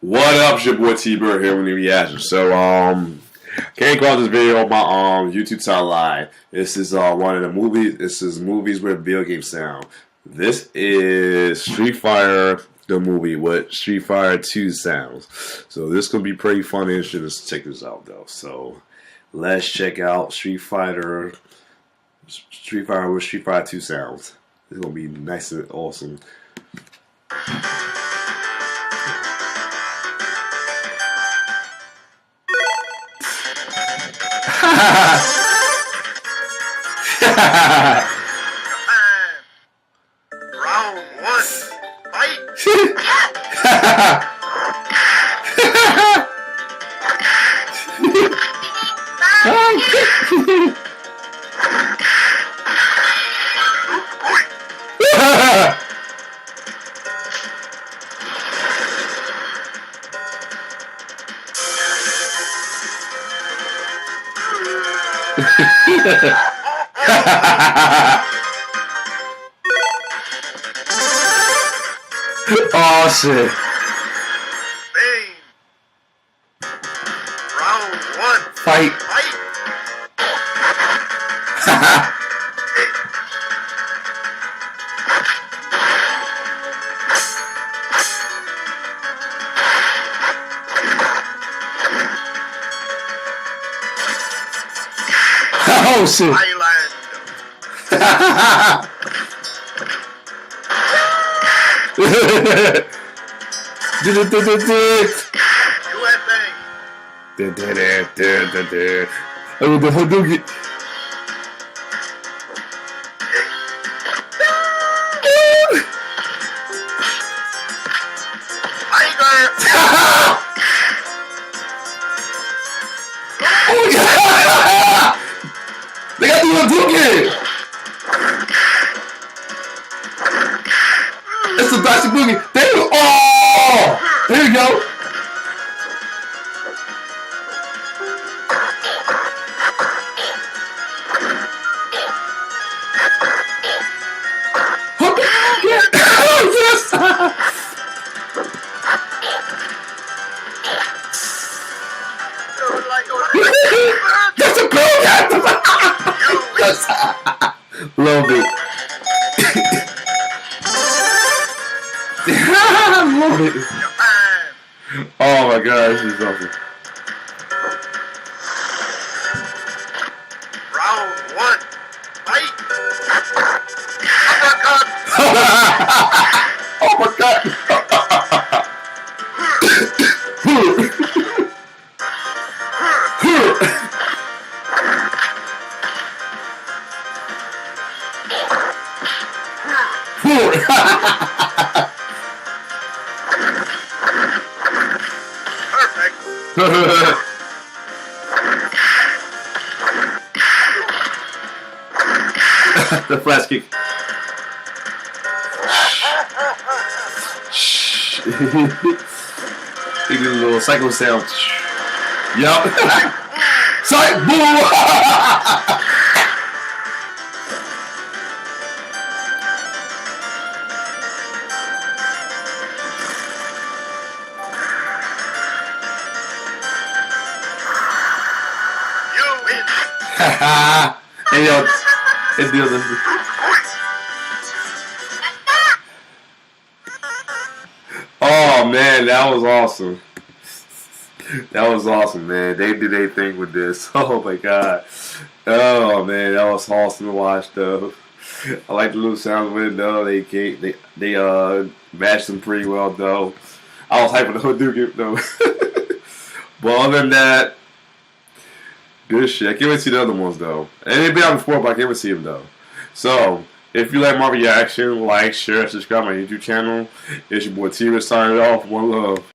What up, it's your boy T-Bird here with the reaction. So, came across this video on my YouTube timeline. This is one of the movies. This is movies with video game sound. This is Street Fighter, the movie with Street Fighter 2 sounds. So this gonna be pretty fun and interesting. Let's check this out though. So let's check out Street Fighter with Street Fighter 2 sounds. It's gonna be nice and awesome. Round one, fight! Oh shit. Bang! Round one, Fight. fight! Oh shit. Island! USA! Oh, the Hadouken. Tiger! Oh yeah! They got the Hadouken. It's a Dashi Boogie. There you go. Oh! There you go. That's a cool cat. Love it. Love it. Japan! Oh my god, this is awesome. Round one, fight! Uppercut! Oh my god. Perfect! The flash kick. He did a little cycle sound. Yup. Psych! Boom! You win! Hey yo, it deals with me. Oh man, that was awesome. That was awesome, man. They did their thing with this. Oh my god. Oh man, that was awesome to watch though. I like the little sounds with it though. They matched them pretty well though. I was hyping the Hadouken though. But other than that, good shit. I can't wait to see the other ones though. And they've been out before, but I can't wait to see them though. So, if you like my reaction, like, share, subscribe to my YouTube channel. It's your boy T-Bird signing off. One love.